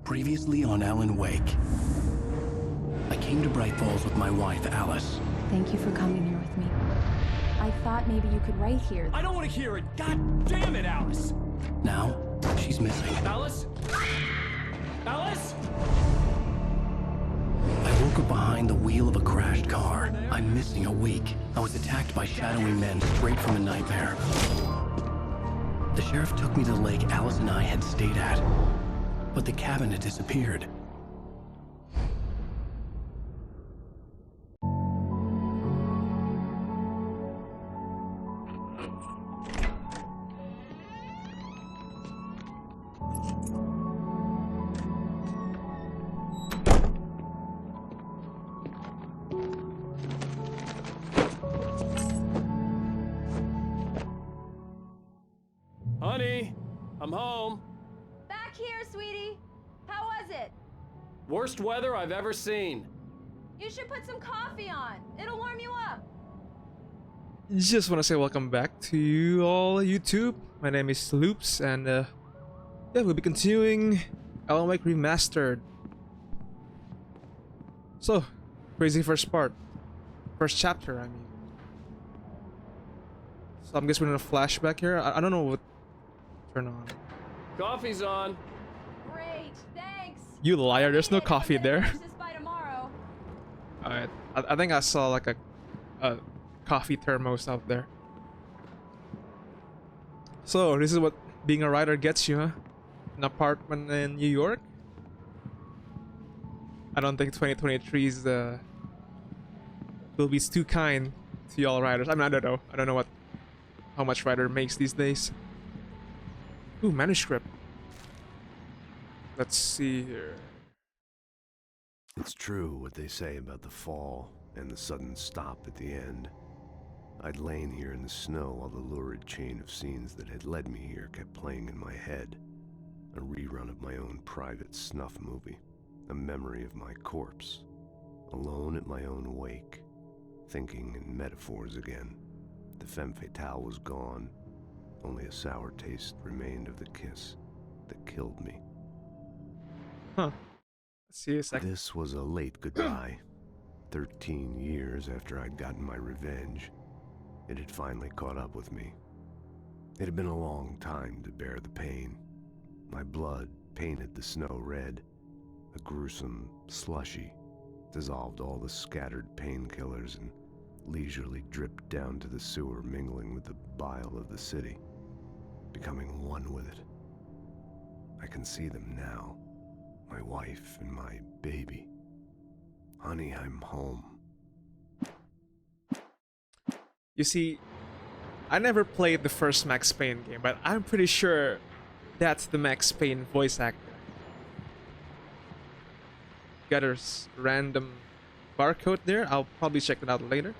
Previously on Alan Wake. I came to Bright Falls with my wife, Alice. Thank you for coming here with me. I thought maybe you could write here. I don't want to hear it! God damn it, Alice! Now, she's missing. Alice? Alice? I woke up behind the wheel of a crashed car. I'm missing a week. I was attacked by shadowy men straight from a nightmare. The sheriff took me to the lake Alice and I had stayed at. But the cabin had disappeared. Honey, I'm home. Back here, sweetie. How was it? Worst weather I've ever seen. You should put some coffee on. It'll warm you up. Just want to say welcome back to you all, YouTube. My name is Loops, and yeah, we'll be continuing Alan Wake Remastered. So, crazy first chapter, I mean. So I'm guessing we're in a flashback here. I don't know what to turn on. Coffee's on. Great, thanks. You liar, there's no coffee there. Finish this by tomorrow. Alright, I think I saw like a coffee thermos out there. So, this is what being a writer gets you, huh? An apartment in New York? I don't think 2023's will be too kind to y'all writers. I mean, I don't know. I don't know how much writer makes these days. Ooh, manuscript. Let's see here. It's true what they say about the fall and the sudden stop at the end. I'd lain here in the snow while the lurid chain of scenes that had led me here kept playing in my head. A rerun of my own private snuff movie. A memory of my corpse. Alone at my own wake. Thinking in metaphors again. The femme fatale was gone. Only a sour taste remained of the kiss that killed me. Huh. Let's see a second. This was a late goodbye. 13 years after I'd gotten my revenge, it had finally caught up with me. It had been a long time to bear the pain. My blood painted the snow red. A gruesome slushy dissolved all the scattered painkillers and leisurely dripped down to the sewer, mingling with the bile of the city, becoming one with it. I can see them now. My wife and my baby. Honey, I'm home. You see, I never played the first Max Payne game, but I'm pretty sure that's the Max Payne voice actor. Got a random barcode there. I'll probably check it out later.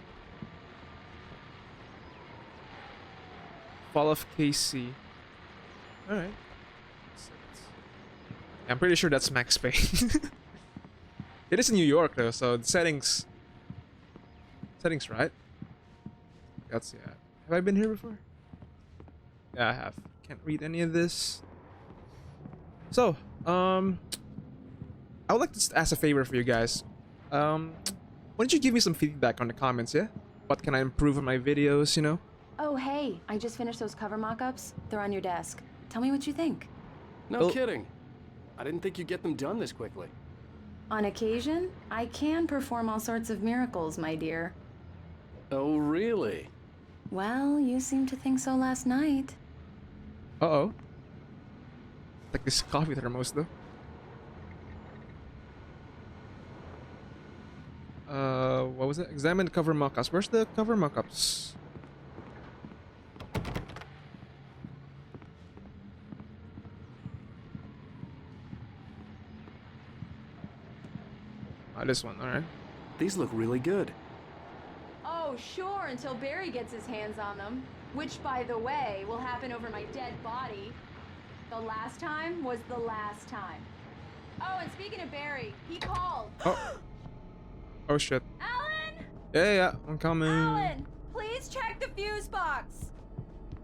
Fall of KC. Alright. I'm pretty sure that's Max Payne. It is in New York though, so the settings right. That's yeah. Have I been here before? Yeah, I have. Can't read any of this. So, I would like to ask a favor for you guys. Why don't you give me some feedback on the comments, yeah? What can I improve on my videos, you know? Oh, hey, I just finished those cover mock-ups. They're on your desk. Tell me what you think. No Well- kidding. I didn't think you'd get them done this quickly. On occasion, I can perform all sorts of miracles, my dear. Oh, really? Well, you seemed to think so last night. Uh-oh. Like this coffee thermos though. What was it? Examine the cover mock-ups. Where's the cover mock-ups? Ah, this one, alright. These look really good. Oh, sure, until Barry gets his hands on them. Which, by the way, will happen over my dead body. The last time was the last time. Oh, and speaking of Barry, he called. Oh. Oh shit. Alan! Yeah, I'm coming. Alan! Please check the fuse box!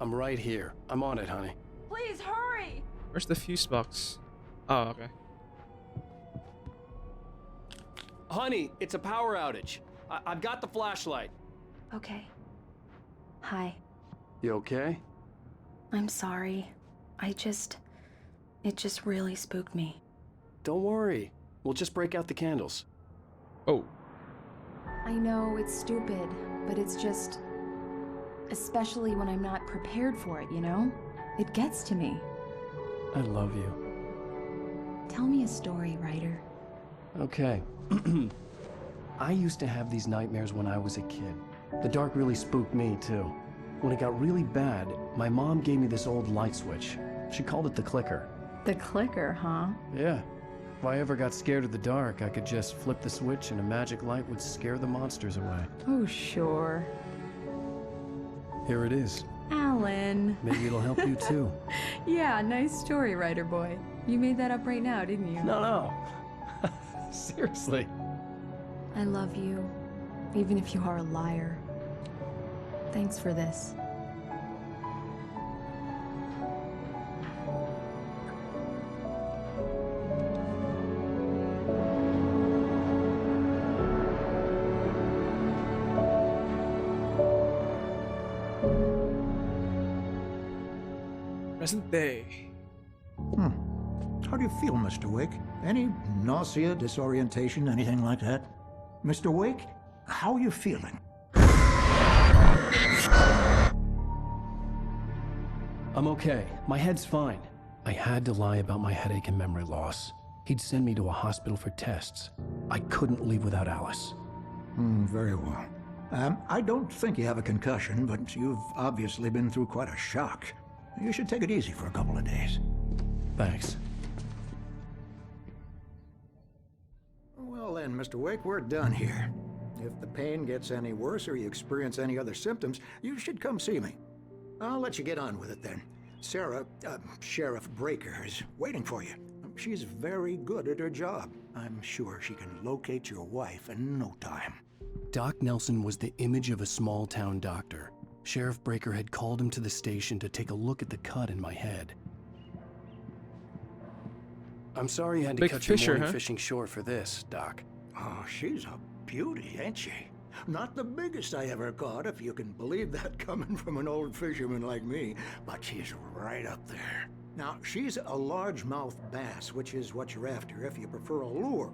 I'm right here. I'm on it, honey. Please hurry! Where's the fuse box? Oh, okay. Honey, it's a power outage. I've got the flashlight. Okay. Hi. You okay? I'm sorry. It just really spooked me. Don't worry. We'll just break out the candles. Oh. I know it's stupid, but it's just... Especially when I'm not prepared for it, you know? It gets to me. I love you. Tell me a story, writer. Okay. I used to have these nightmares when I was a kid. The dark really spooked me, too. When it got really bad, my mom gave me this old light switch. She called it the clicker. The clicker, huh? Yeah. If I ever got scared of the dark, I could just flip the switch and a magic light would scare the monsters away. Oh, sure. Here it is. Alan. Maybe it'll help you, too. Yeah, nice story, writer boy. You made that up right now, didn't you? No. Seriously. I love you, even if you are a liar. Thanks for this. Present day. How do you feel, Mr. Wake? Any nausea, disorientation, anything like that? Mr. Wake, how are you feeling? I'm okay. My head's fine. I had to lie about my headache and memory loss. He'd send me to a hospital for tests. I couldn't leave without Alice. Very well. I don't think you have a concussion, but you've obviously been through quite a shock. You should take it easy for a couple of days. Thanks. Well then, Mr. Wake, we're done here. If the pain gets any worse or you experience any other symptoms, you should come see me. I'll let you get on with it then. Sarah, Sheriff Breaker, is waiting for you. She's very good at her job. I'm sure she can locate your wife in no time. Doc Nelson was the image of a small-town doctor. Sheriff Breaker had called him to the station to take a look at the cut in my head. I'm sorry you had to Big cut fisher, your morning huh? fishing short for this, Doc. Oh, she's a beauty, ain't she? Not the biggest I ever caught, if you can believe that coming from an old fisherman like me, but she's right up there. Now, she's a largemouth bass, which is what you're after if you prefer a lure.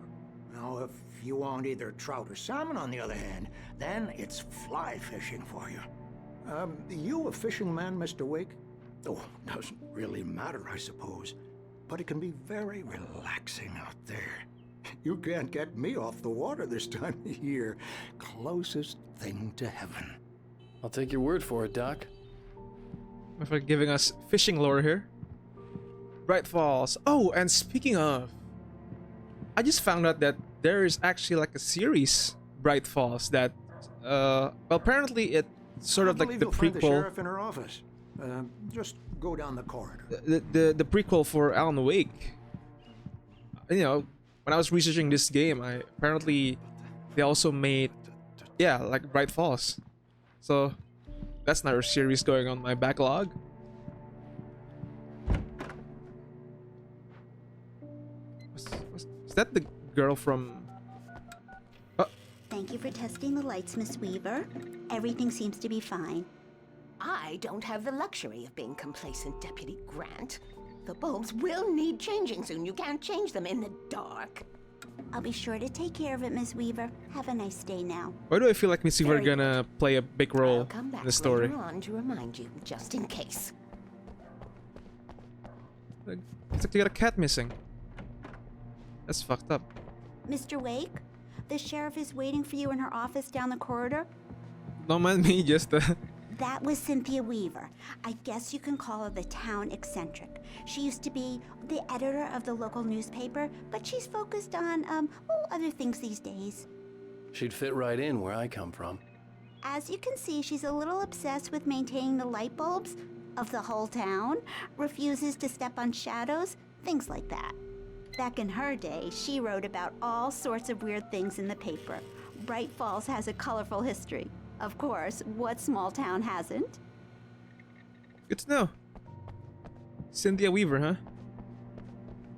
Now, if you want either trout or salmon, on the other hand, then it's fly fishing for you. You a fishing man, Mr. Wake? Oh, doesn't really matter, I suppose. But it can be very relaxing out there. You can't get me off the water this time of year. Closest thing to heaven. I'll take your word for it, Doc. For giving us fishing lore here. Bright Falls. Oh, and speaking of, I just found out that there is actually like a series, Bright Falls, that well, apparently it's sort of like the you'll find the prequel. sheriff in her office. Just go down the corridor. The prequel for Alan Wake. You know, when I was researching this game, apparently they also made, yeah, like Bright Falls. So that's another series going on my backlog. Is that the girl from? Thank you for testing the lights, Miss Weaver. Everything seems to be fine. I don't have the luxury of being complacent, Deputy Grant. The bulbs will need changing soon. You can't change them in the dark. I'll be sure to take care of it, Miss Weaver. Have a nice day now. Why do I feel like Miss Weaver Very gonna play a big role I'll come back in the story? later on to remind you, just in case. It's like you got a cat missing. That's fucked up. Mr. Wake, the sheriff is waiting for you in her office down the corridor. Don't mind me, just That was Cynthia Weaver. I guess you can call her the town eccentric. She used to be the editor of the local newspaper, but she's focused on, other things these days. She'd fit right in where I come from. As you can see, she's a little obsessed with maintaining the light bulbs of the whole town, refuses to step on shadows, things like that. Back in her day, she wrote about all sorts of weird things in the paper. Bright Falls has a colorful history. Of course, what small town hasn't? good to know. Cynthia Weaver, huh?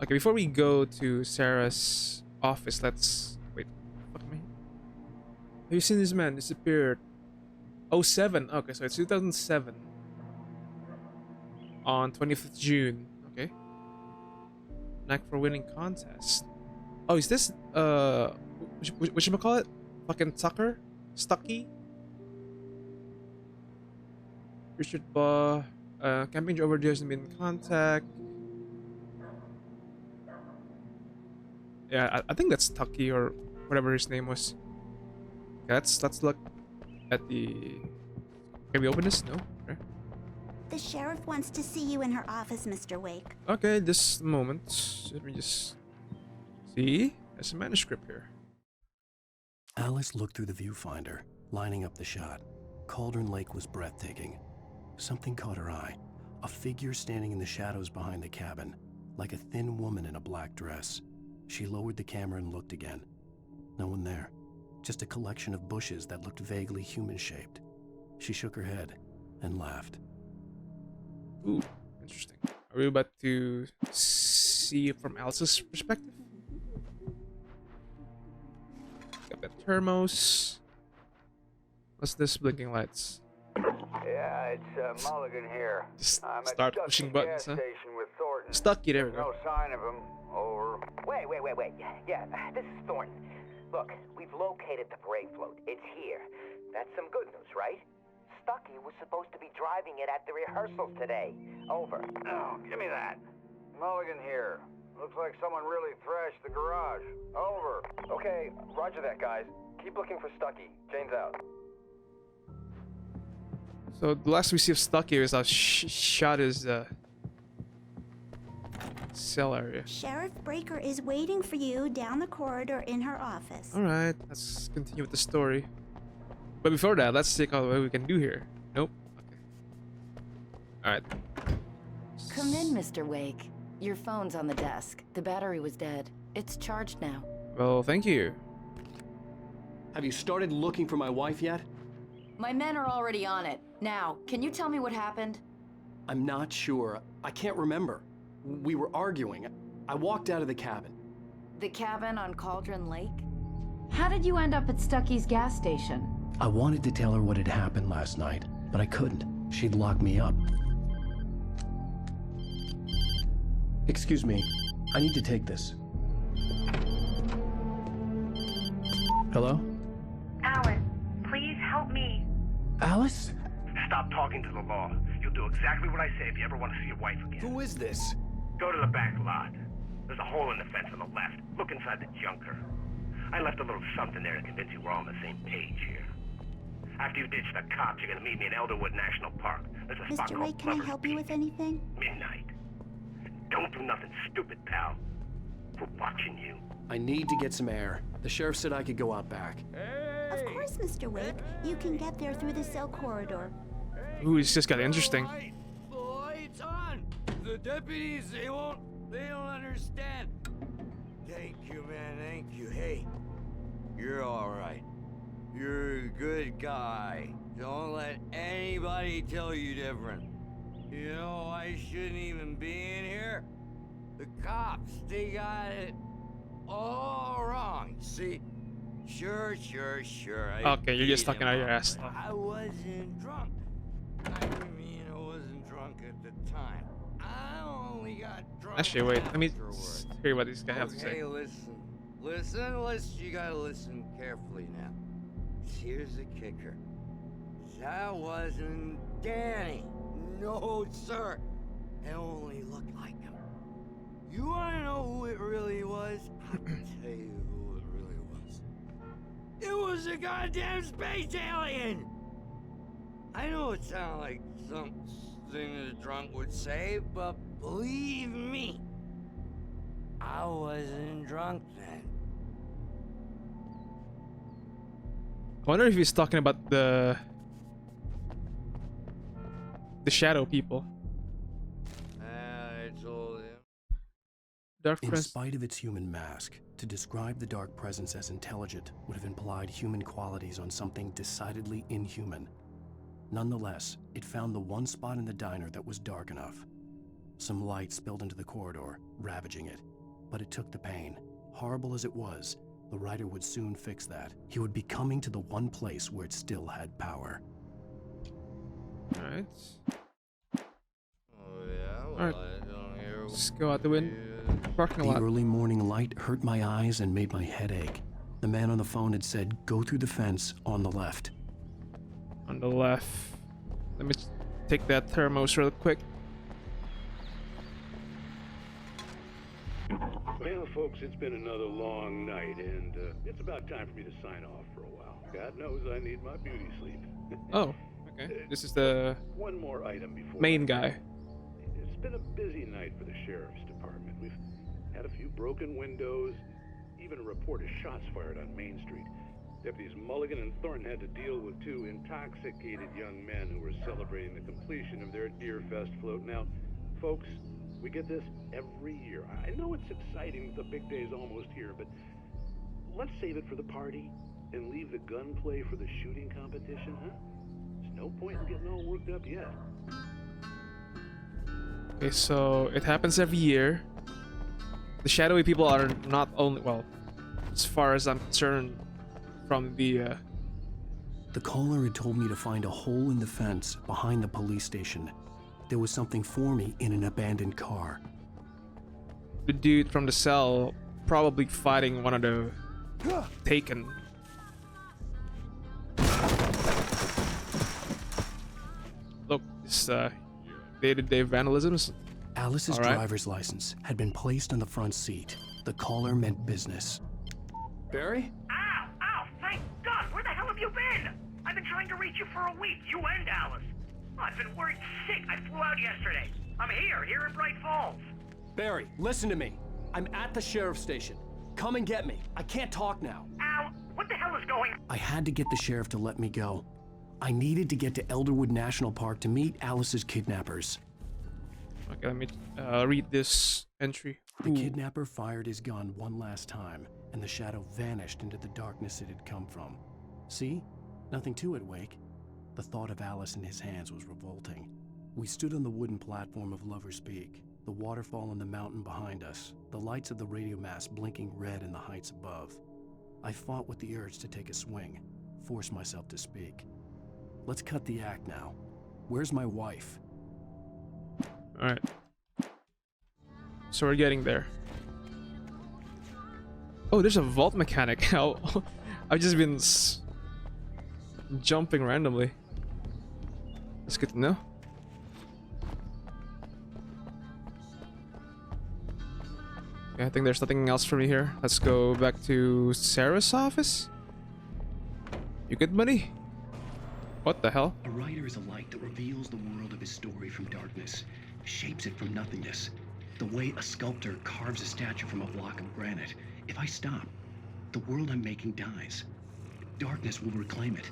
Okay, before we go to Sarah's office, let's wait. Have you seen this man disappeared? Oh, 07. Okay, so it's 2007. On 25th June. Okay. Knack for winning contest. Oh, is this what you call it? Fucking Tucker? Stucky? Richard Baugh. Camping overdue hasn't been in contact. Yeah, I think that's Tucky or whatever his name was. Okay, let's look at the. Can we open this? No. Okay. The sheriff wants to see you in her office, Mr. Wake. Okay, just a moment. Let me just see. There's a manuscript here. Alice looked through the viewfinder, lining up the shot. Cauldron Lake was breathtaking. Something caught her eye. A figure standing in the shadows behind the cabin, like a thin woman in a black dress. She lowered the camera and looked again. No one there. Just a collection of bushes that looked vaguely human-shaped. She shook her head and laughed. Ooh, interesting. Are we about to see it from Alice's perspective? Got that thermos. What's this blinking lights? Yeah, it's Mulligan here. Just I'm at start Stucky pushing buttons, gas huh? station with Thornton. Stucky, there we No go. sign of him. Over. Wait. Yeah, this is Thornton. Look, we've located the parade float. It's here. That's some good news, right? Stucky was supposed to be driving it at the rehearsals today. Over. Oh, give me that. Mulligan here. Looks like someone really thrashed the garage. Over. Okay, roger that, guys. Keep looking for Stucky. Jane's out. So the last we see of Stucky is a shot his cell area. Sheriff Breaker is waiting for you down the corridor in her office. Alright, let's continue with the story. But before that, let's check out what we can do here. Nope. Okay. Alright. Come in, Mr. Wake. Your phone's on the desk. The battery was dead. It's charged now. Well, thank you. Have you started looking for my wife yet? My men are already on it. Now, can you tell me what happened? I'm not sure. I can't remember. We were arguing. I walked out of the cabin. The cabin on Cauldron Lake? How did you end up at Stucky's gas station? I wanted to tell her what had happened last night, but I couldn't. She'd lock me up. Excuse me. I need to take this. Hello? Alan, please help me. Alice? Stop talking to the law. You'll do exactly what I say if you ever want to see your wife again. Who is this? Go to the back lot. There's a hole in the fence on the left. Look inside the junker. I left a little something there to convince you we're all on the same page here. After you ditch the cops, you're gonna meet me in Elderwood National Park. There's a spot Mr. called Wake, can I Lover's help you Peak. with anything? Midnight. Don't do nothing stupid, pal. We're watching you. I need to get some air. The sheriff said I could go out back. Of course, Mr. Wake. You can get there through the cell corridor. Ooh, it's just got interesting. The light's on. The deputies, they don't understand. Thank you, man, thank you. Hey, you're all right. You're a good guy. Don't let anybody tell you different. You know, I shouldn't even be in here. The cops, they got it all wrong. See? Sure. Okay, you're just talking out your ass. I wasn't drunk. I mean, I wasn't drunk at the time. I only got drunk. Actually, wait. Let me afterwards. hear what these guys have to say. Okay, listen. You gotta listen carefully now. Here's the kicker. That wasn't Danny. No, sir. It only looked like him. You wanna know who it really was? I'll tell you who it really was. It was a goddamn space alien! I know it sounds like something a drunk would say, but believe me, I wasn't drunk then. I wonder if he's talking about the shadow people. I told him. Dark In Prince. spite of its human mask, to describe the Dark Presence as intelligent would have implied human qualities on something decidedly inhuman. Nonetheless, it found the one spot in the diner that was dark enough. Some light spilled into the corridor, ravaging it, but it took the pain. Horrible as it was, The writer would soon fix that. He would be coming to the one place where it still had power. Alright. Oh yeah, well, Alright. I don't hear. Let's go out the wind. Parking The lot. early morning light hurt my eyes and made my head ache. The man on the phone had said, go through the fence on the left. On the left. Let me take that thermos real quick. Well, folks, it's been another long night, and it's about time for me to sign off for a while. God knows I need my beauty sleep. Oh, okay. This is the one more item before main guy. It's been a busy night for the sheriff's department. We've had a few broken windows, even a report of shots fired on Main Street. Deputies Mulligan and Thornton had to deal with two intoxicated young men who were celebrating the completion of their Deer Fest float. Now, folks, we get this every year. I know it's exciting, the big day's almost here, but let's save it for the party and leave the gunplay for the shooting competition, huh? There's no point in getting all worked up yet. Okay, so it happens every year. The shadowy people are not only, well, as far as I'm concerned, from the caller had told me to find a hole in the fence behind the police station. There was something for me in an abandoned car. The dude from the cell probably fighting one of the Taken. Look, this day-to-day vandalisms. Alice's driver's license had been placed on the front seat. The caller meant business. Barry? Ow! Ow! Thank God! Where the hell have you been? I've been trying to reach you for a week, you and Alice. Oh, I've been worried sick. I flew out yesterday. I'm here in Bright Falls. Barry, listen to me. I'm at the sheriff's station. Come and get me. I can't talk now. Ow! What the hell is going on? I had to get the sheriff to let me go. I needed to get to Elderwood National Park to meet Alice's kidnappers. Okay, let me read this entry. The kidnapper fired his gun one last time, and the shadow vanished into the darkness it had come from. See? Nothing to it, Wake. The thought of Alice in his hands was revolting. We stood on the wooden platform of Lover's Peak, the waterfall on the mountain behind us, the lights of the radio mast blinking red in the heights above. I fought with the urge to take a swing, forced myself to speak. Let's cut the act now. Where's my wife? Alright. So we're getting there. Oh, there's a vault mechanic. I've just been jumping randomly. That's good to know. Okay, I think there's nothing else for me here. Let's go back to Sarah's office. You good, buddy? What the hell? A writer is a light that reveals the world of his story from darkness, shapes it from nothingness. The way a sculptor carves a statue from a block of granite. If I stop, the world I'm making dies. Darkness will reclaim it.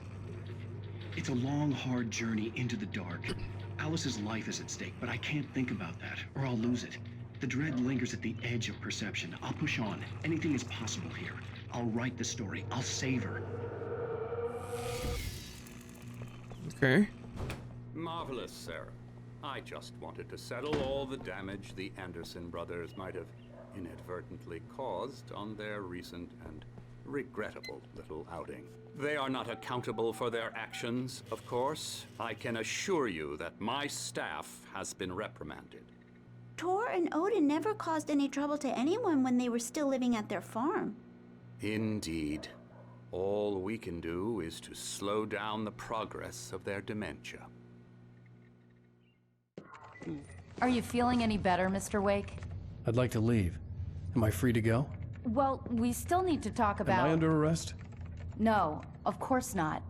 It's a long, hard journey into the dark. Alice's life is at stake, but I can't think about that, or I'll lose it. The dread lingers at the edge of perception. I'll push on. Anything is possible here. I'll write the story. I'll save her. Okay. Marvelous, Sarah. I just wanted to settle all the damage the Anderson brothers might have inadvertently caused on their recent and regrettable little outing. They are not accountable for their actions, of course. I can assure you that my staff has been reprimanded. Tor and Odin never caused any trouble to anyone when they were still living at their farm. Indeed. All we can do is to slow down the progress of their dementia. Are you feeling any better, Mr. Wake? I'd like to leave. Am I free to go? Well, we still need to talk about... Am I under arrest? No, of course not.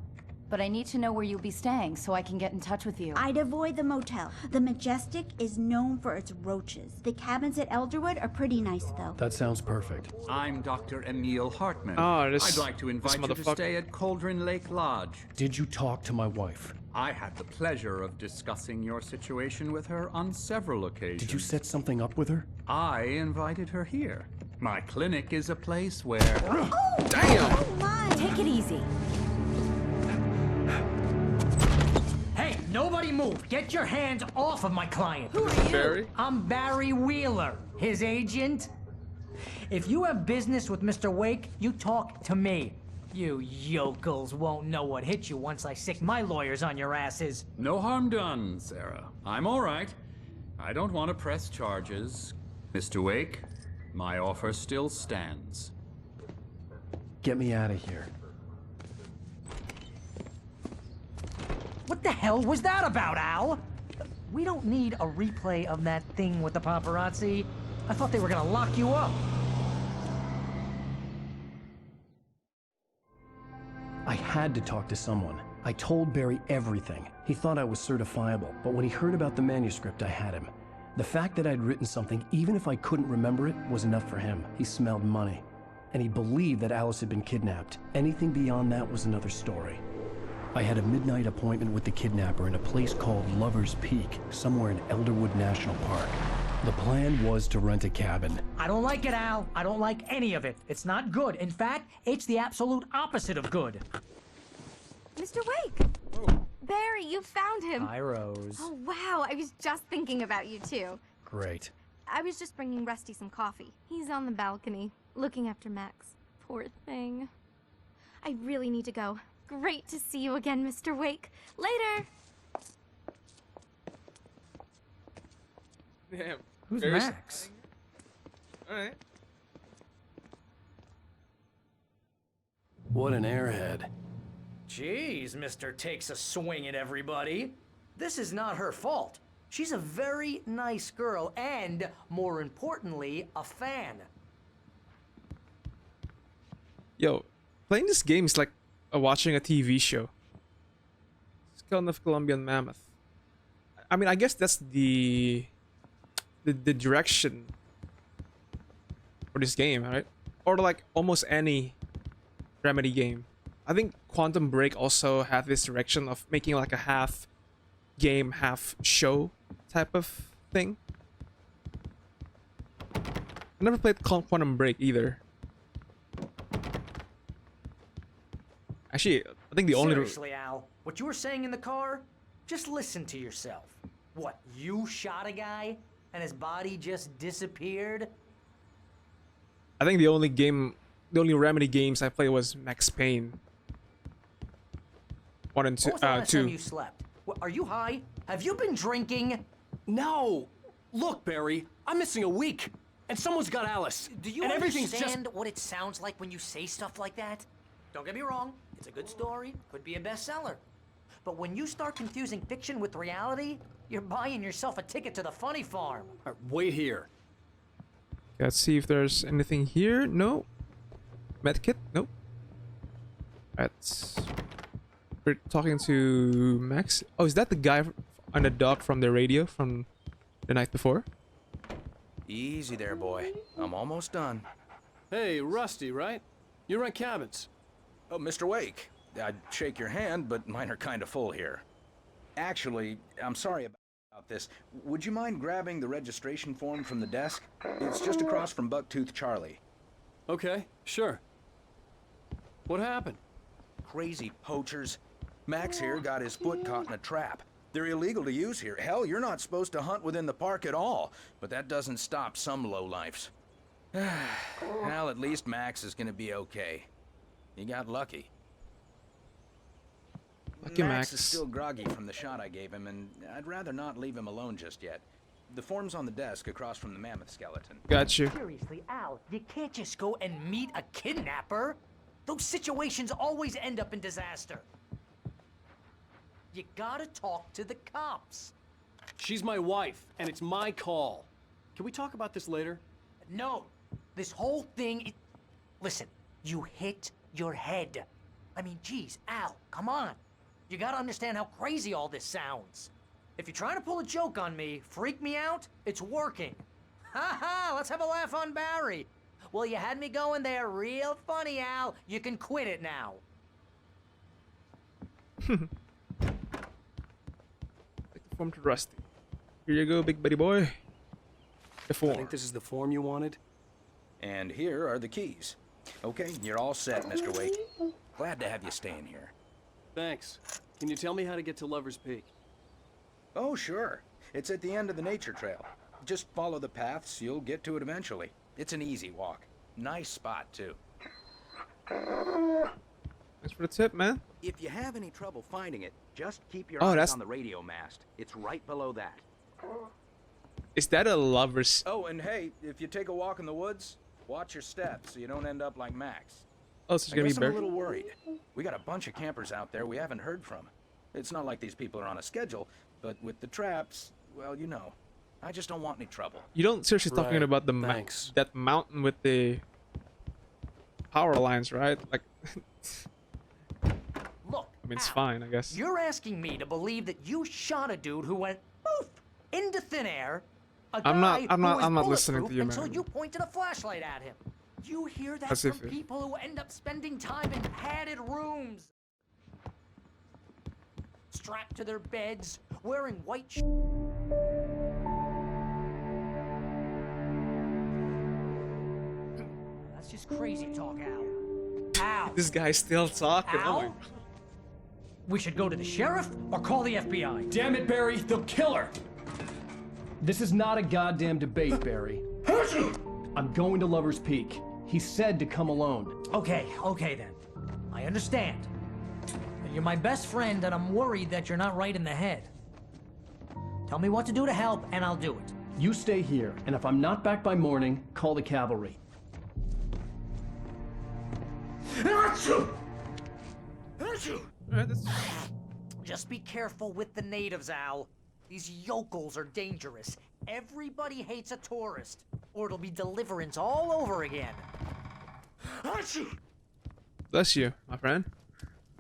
But I need to know where you'll be staying so I can get in touch with you. I'd avoid the motel. The Majestic is known for its roaches. The cabins at Elderwood are pretty nice, though. That sounds perfect. I'm Dr. Emil Hartman. This- I'd like to invite you to stay at Cauldron Lake Lodge. Did you talk to my wife? I had the pleasure of discussing your situation with her on several occasions. Did you set something up with her? I invited her here. My clinic is a place where... Oh! Damn! Oh my! Take it easy. Hey, nobody move! Get your hands off of my client! Who are you? Barry? I'm Barry Wheeler, his agent. If you have business with Mr. Wake, you talk to me. You yokels won't know what hit you once I sick my lawyers on your asses. No harm done, Sarah. I'm all right. I don't want to press charges. Mr. Wake, my offer still stands. Get me out of here. What the hell was that about, Al? We don't need a replay of that thing with the paparazzi. I thought they were gonna lock you up. I had to talk to someone. I told Barry everything. He thought I was certifiable, but when he heard about the manuscript, I had him. The fact that I'd written something, even if I couldn't remember it, was enough for him. He smelled money. And he believed that Alice had been kidnapped. Anything beyond that was another story. I had a midnight appointment with the kidnapper in a place called Lover's Peak, somewhere in Elderwood National Park. The plan was to rent a cabin. I don't like it, Al. I don't like any of it. It's not good. In fact, it's the absolute opposite of good. Mr. Wake! Oh. Barry, you found him! Hi, Rose. Oh, wow. I was just thinking about you, too. Great. I was just bringing Rusty some coffee. He's on the balcony, looking after Max. Poor thing. I really need to go. Great to see you again, Mr. Wake. Later! Damn. Who's Very Max? Alright. What an airhead. Jeez, Mr. Takes a swing at everybody. This is not her fault. She's a very nice girl and, more importantly, a fan. Yo, playing this game is like watching a TV show. Skull of Colombian Mammoth. I mean, I guess that's the direction for this game, right? Or like almost any Remedy game. I think Quantum Break also had this direction of making like a half game, half show type of thing. I never played Quantum Break either. Actually, I think the only... Seriously, Al, what you were saying in the car? Just listen to yourself. What, you shot a guy and his body just disappeared? I think the only Remedy games I played was Max Payne. 1 and 2. When was the last time you slept? What, are you high? Have you been drinking? No! Look, Barry, I'm missing a week, and someone's got Alice. Do you understand what it sounds like when you say stuff like that? Don't get me wrong, it's a good story, could be a bestseller. But when you start confusing fiction with reality, you're buying yourself a ticket to the funny farm. Wait here. Let's see if there's anything here. No. Medkit? Nope. We're talking to Max. Oh, is that the guy on the dock from the radio from the night before? Easy there, boy. I'm almost done. Hey, Rusty, right? You rent cabins. Oh, Mr. Wake. I'd shake your hand, but mine are kind of full here. Actually, I'm sorry about this. Would you mind grabbing the registration form from the desk? It's just across from Bucktooth Charlie. Okay, sure. What happened? Crazy poachers. Max here got his foot caught in a trap. They're illegal to use here. Hell, you're not supposed to hunt within the park at all. But that doesn't stop some lowlifes. Well, at least Max is gonna be okay. He got lucky. Lucky Max is still groggy from the shot I gave him, and I'd rather not leave him alone just yet. The form's on the desk across from the mammoth skeleton. Got you. Seriously, Al, you can't just go and meet a kidnapper. Those situations always end up in disaster. You gotta talk to the cops. She's my wife, and it's my call. Can we talk about this later? No. This whole thing... Listen, you hit your head. I mean, geez, Al, come on. You gotta understand how crazy all this sounds. If you're trying to pull a joke on me, freak me out, it's working. Ha ha, let's have a laugh on Barry. Well, you had me going there real funny, Al. You can quit it now. Take the form to Rusty. Here you go, big buddy boy. The form. I think this is the form you wanted. And here are the keys. Okay, you're all set, Mr. Wake. Glad to have you staying here. Thanks. Can you tell me how to get to Lover's Peak? Oh, sure. It's at the end of the nature trail. Just follow the paths, you'll get to it eventually. It's an easy walk. Nice spot, too. Thanks for the tip, man. If you have any trouble finding it, just keep your Oh, eyes that's- on the radio mast. It's right below that. Is that a lover's? Oh, and hey, if you take a walk in the woods, watch your steps so you don't end up like Max. Oh, so it's I gonna be guess I'm a bear. little worried. We got a bunch of campers out there we haven't heard from. It's not like these people are on a schedule, but with the traps, well, you know, I just don't want any trouble. You don't seriously talking Right, about the thanks. that mountain with the power lines, right? Like, Look, I mean, it's Al, fine, I guess. You're asking me to believe that you shot a dude who went poof into thin air. A I'm not- guy I'm who not- was I'm not listening to bulletproof you, until man. you pointed a flashlight at him. You hear that As from if- people who end up spending time in padded rooms, strapped to their beds, wearing white. That's just crazy talk, Al. Al. This guy's still talking. Oh my. Al? We should go to the sheriff or call the FBI. Damn it, Barry, they'll kill her! This is not a goddamn debate, Barry. I'm going to Lover's Peak. He said to come alone. Okay then. I understand. You're my best friend, and I'm worried that you're not right in the head. Tell me what to do to help, and I'll do it. You stay here, and if I'm not back by morning, call the cavalry. Alright, that's... Just be careful with the natives, Al. These yokels are dangerous. Everybody hates a tourist, or it'll be deliverance all over again. Bless you, my friend.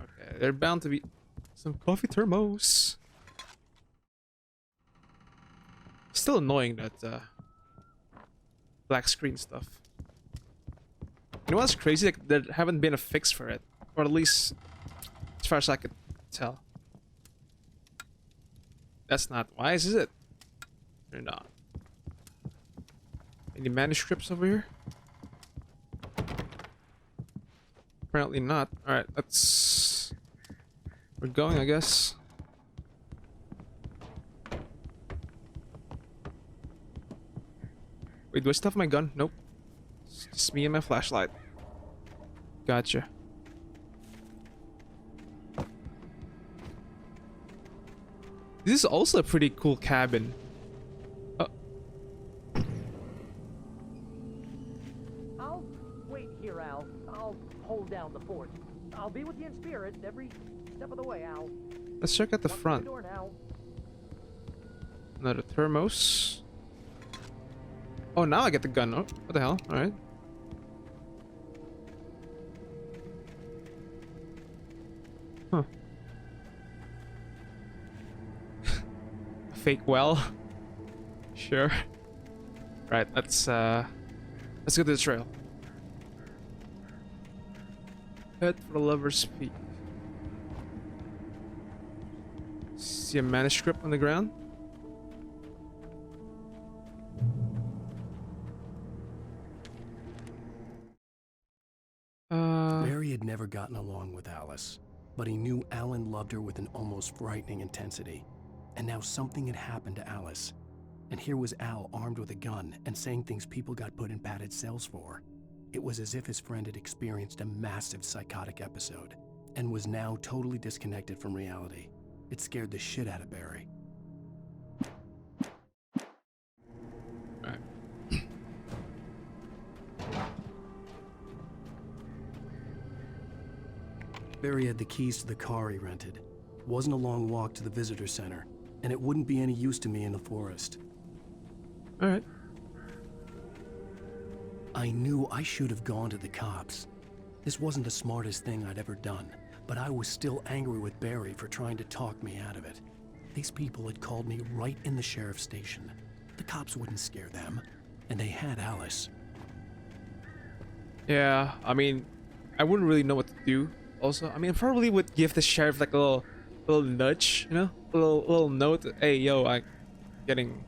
Okay, they're bound to be some coffee thermos. Still annoying that black screen stuff. You know what's crazy? Like, there haven't been a fix for it, or at least as far as I could tell. That's not wise, is it? Or not? Any manuscripts over here? Apparently not. Alright, let's... We're going, I guess. Wait, do I still have my gun? Nope. It's just me and my flashlight. Gotcha. This is also a pretty cool cabin. I'll wait here, Al. I'll hold down the fort. I'll be with you in spirit every step of the way, Al. Let's check out the Watch front. the door now. Another thermos. Oh, now I get the gun. Oh, what the hell? Alright. Huh. Fake well. Sure. Right, let's go to the trail. Head for the Lover's Peak. See a manuscript on the ground? Barry had never gotten along with Alice, but he knew Alan loved her with an almost frightening intensity. And now something had happened to Alice. And here was Al armed with a gun and saying things people got put in padded cells for. It was as if his friend had experienced a massive psychotic episode and was now totally disconnected from reality. It scared the shit out of Barry. Barry had the keys to the car he rented. It wasn't a long walk to the visitor center, and it wouldn't be any use to me in the forest. Alright. I knew I should have gone to the cops. This wasn't the smartest thing I'd ever done, but I was still angry with Barry for trying to talk me out of it. These people had called me right in the sheriff's station. The cops wouldn't scare them, and they had Alice. Yeah, I mean, I wouldn't really know what to do. Also, I mean, I probably would give the sheriff like a little nudge, you know, a little note. Hey, yo, I'm getting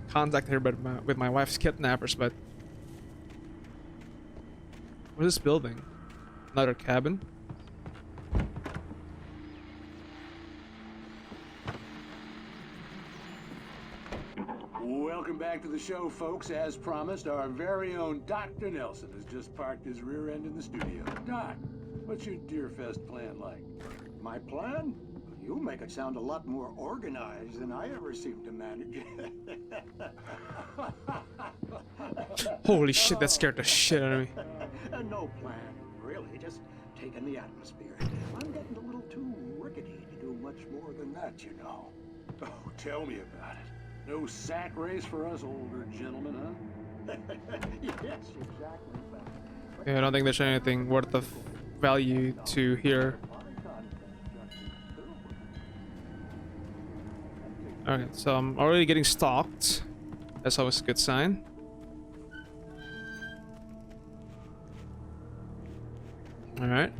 contacted here with my wife's kidnappers, but what is this building? Another cabin. Welcome back. back to the show, folks. As promised, our very own Dr. Nelson has just parked his rear end in the studio. Doc, what's your Deerfest plan like? My plan? You make it sound a lot more organized than I ever seem to manage. Holy shit, that scared the shit out of me. No plan, really. Just taking the atmosphere. I'm getting a little too rickety to do much more than that, you know. Oh, tell me about it. No sack race for us older gentlemen, huh? Yes, exactly. Yeah, I don't think there's anything worth of value to here. Okay, so I'm already getting stalked. That's always a good sign. Alright.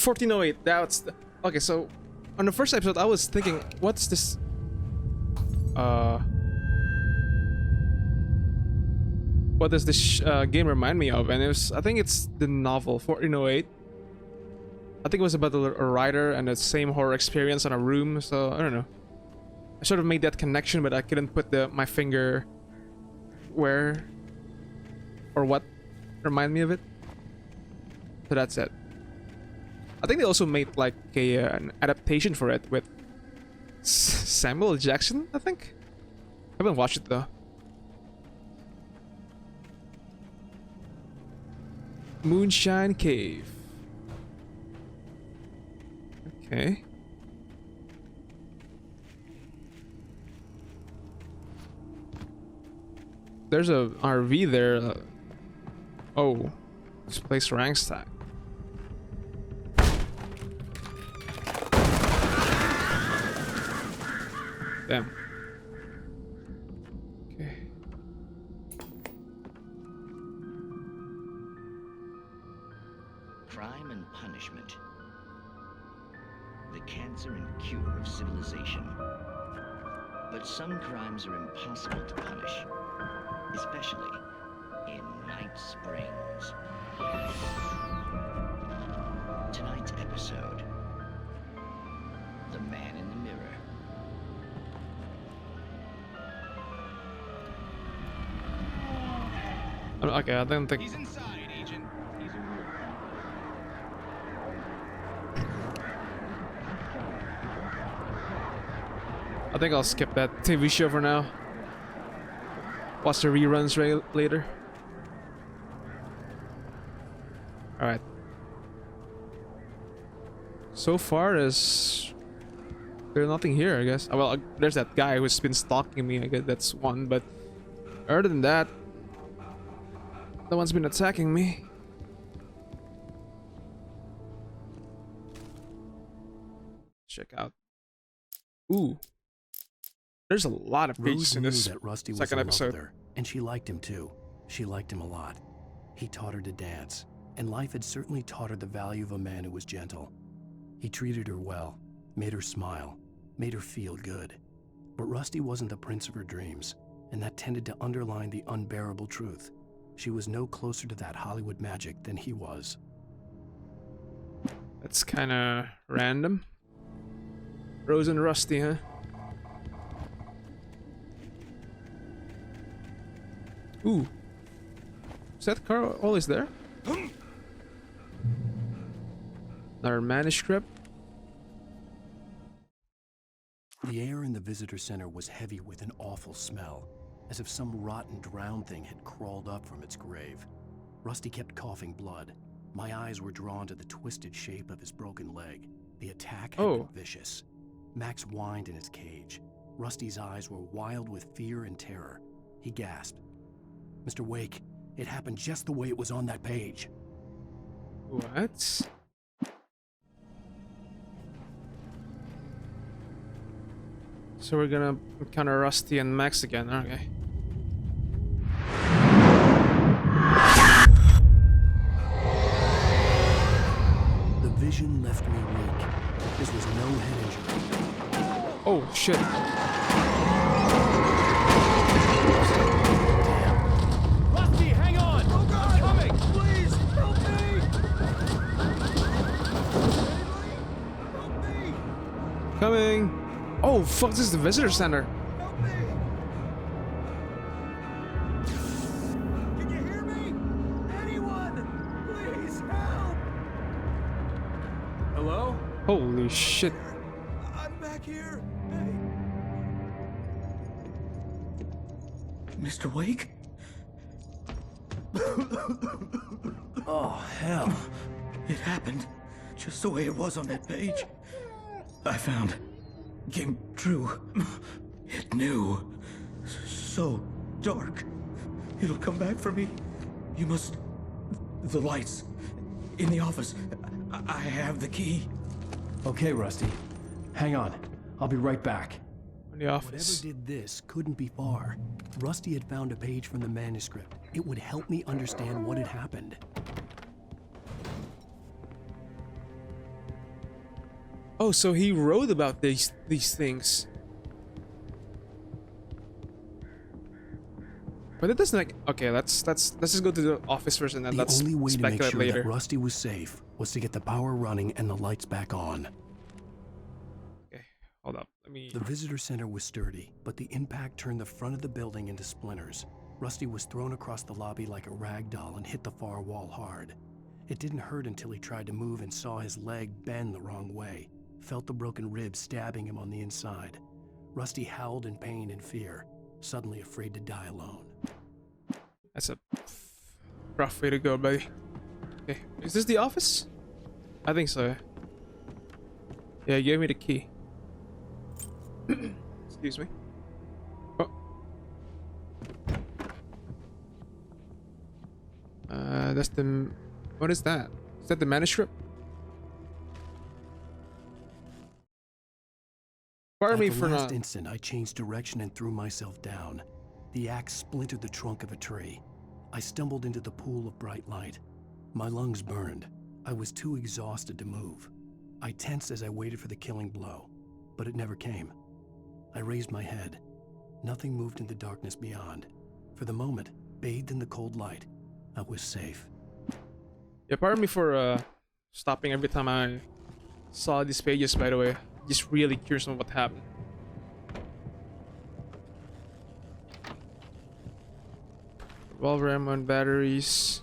1408, that's the... Okay, so on the first episode I was thinking, what's this? What does this game remind me of? And it was, I think it's the novel 1408. I think it was about a writer and the same horror experience in a room, so I don't know. I sort of made that connection, but I couldn't put my finger where or what remind me of it. So that's it. I think they also made like an adaptation for it with Samuel Jackson, I think. I haven't watched it though. Moonshine Cave. Okay. There's a RV there. Oh, this place ranks that. Damn. Okay. Crime and punishment. The cancer and cure of civilization. But some crimes are impossible to punish, especially in Night Springs. Tonight's episode, The Man in the Mirror. Okay, I don't think... He's inside, Agent. He's a real... I think I'll skip that TV show for now. Watch the reruns later. Alright. So far there's nothing here, I guess. Well, there's that guy who's been stalking me. I guess that's one, but other than that, no one's been attacking me. Check out. Ooh. There's a lot of pages Rose in knew this that Rusty was second in love episode. with her, and she liked him too. She liked him a lot. He taught her to dance, and life had certainly taught her the value of a man who was gentle. He treated her well, made her smile, made her feel good. But Rusty wasn't the prince of her dreams, and that tended to underline the unbearable truth. She was no closer to that Hollywood magic than he was. That's kind of random. Rose and Rusty, huh? Ooh. Is that car always there? Another manuscript. The air in the visitor center was heavy with an awful smell, as if some rotten drowned thing had crawled up from its grave. Rusty kept coughing blood. My eyes were drawn to the twisted shape of his broken leg. The attack had been vicious. Max whined in his cage. Rusty's eyes were wild with fear and terror. He gasped. Mr. Wake, it happened just the way it was on that page. What? So we're gonna encounter Rusty and Max again, okay. The vision left me weak. This was no head injury. Oh, shit. Rusty, hang on! Oh God! I'm coming! Please, help me! Coming! Oh, fuck, this is the visitor center. Can you hear me? Anyone? Please help! Hello? Holy shit. I'm back here. Mr. Wake? Oh, hell. It happened just the way it was on that page. I found. Came true. It knew. So dark. It'll come back for me. You must. The lights. In the office. I have the key. Okay, Rusty. Hang on. I'll be right back. In the office. Whatever did this couldn't be far. Rusty had found a page from the manuscript. It would help me understand what had happened. Oh, so he wrote about these things. But it doesn't like. Okay, let's just go to the office first and then let's The only way to make speculate sure later. that Rusty was safe was to get the power running and the lights back on. Okay, hold up. Let me. The visitor center was sturdy, but the impact turned the front of the building into splinters. Rusty was thrown across the lobby like a rag doll and hit the far wall hard. It didn't hurt until he tried to move and saw his leg bend the wrong way. Felt the broken rib stabbing him on the inside. Rusty howled in pain and fear, suddenly afraid to die alone. That's a rough way to go, buddy. Okay, is this the office? I think so. Yeah, he gave me the key. Excuse me. Oh. That's the. What is that? Is that the manuscript? Pardon me for At the last not. instant, I changed direction and threw myself down. The axe splintered the trunk of a tree. I stumbled into the pool of bright light. My lungs burned. I was too exhausted to move. I tensed as I waited for the killing blow, but it never came. I raised my head. Nothing moved in the darkness beyond. For the moment, bathed in the cold light, I was safe. Yeah, pardon me for stopping every time I saw these pages, by the way. Just really curious on what happened. Revolver ammo and batteries.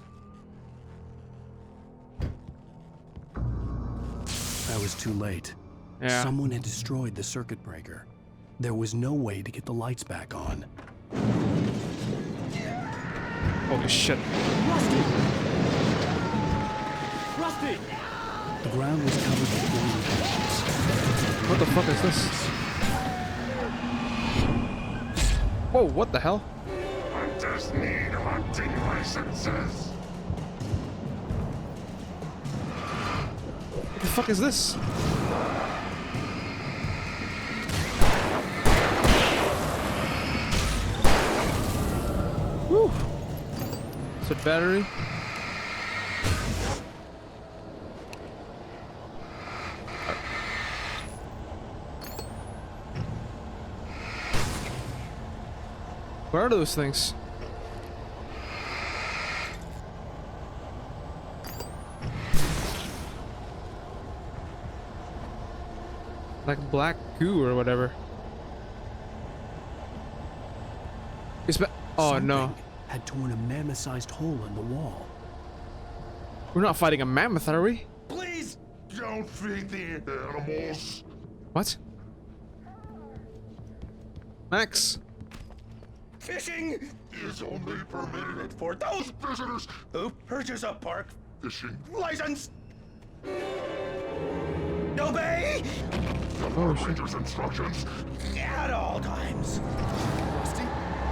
I was too late. Yeah. Someone had destroyed the circuit breaker. There was no way to get the lights back on. Holy shit. Rusty! Rusty! The ground was covered with glowing patches. What the fuck is this? Whoa, what the hell? Hunters need hunting licenses. What the fuck is this? Woo! Is it battery? Where are those things? Like black goo or whatever. Oh no. Something had torn a mammoth-sized hole in the wall. We're not fighting a mammoth, are we? Please don't feed the animals. What? Max? Fishing is only permitted for those visitors who purchase a park fishing license. Obey Oh, shit. Ranger's instructions at all times. Rusty!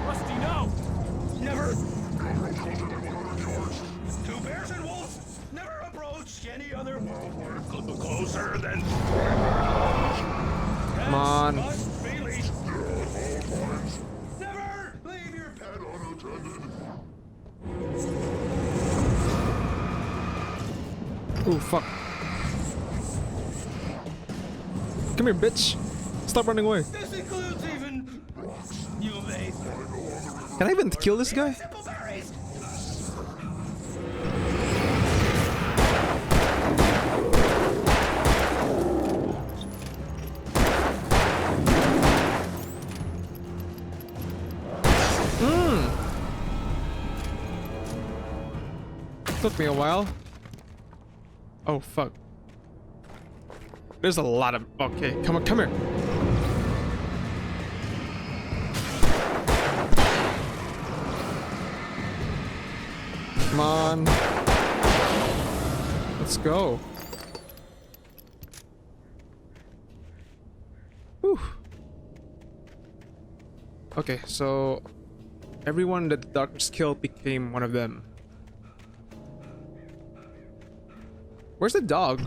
Rusty, no! Never. Railroad closer than 100 yards. Two bears and wolves never approach any other wildlife closer than. Come on. Must be leashed. At all times. Never leave your pet unattended. Oh fuck. Come here, bitch. Stop running away. This includes even you, mate. Can I even kill this guy? Simple berries. Took me a while. Oh fuck. There's a lot of. Okay, come on, come here. Come on. Let's go. Whew. Okay, so everyone that the doctors killed became one of them. Where's the dog?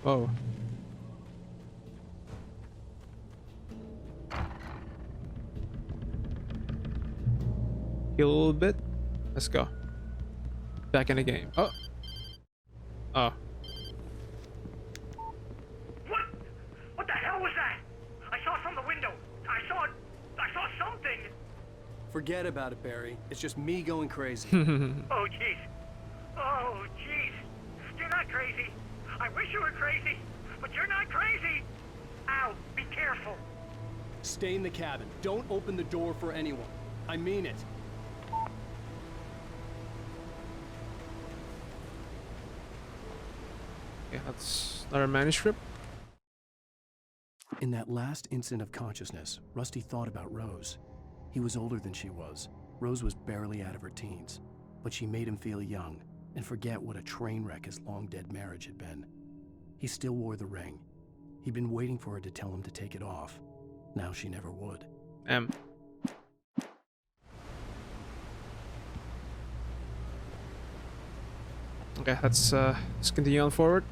Oh. Heal a little bit. Let's go. Back in the game. Oh. Oh. What the hell was that? I saw from the window. I saw something. Forget about it, Barry. It's just me going crazy. Oh jeez. Oh jeez. You're not crazy. I wish you were crazy, but you're not crazy. Ow, be careful. Stay in the cabin. Don't open the door for anyone. I mean it. Yeah, that's another manuscript. In that last instant of consciousness, Rusty thought about Rose. He was older than she was. Rose was barely out of her teens, but she made him feel young and forget what a train wreck his long-dead marriage had been. He still wore the ring. He'd been waiting for her to tell him to take it off. Now she never would. Okay, let's continue on forward.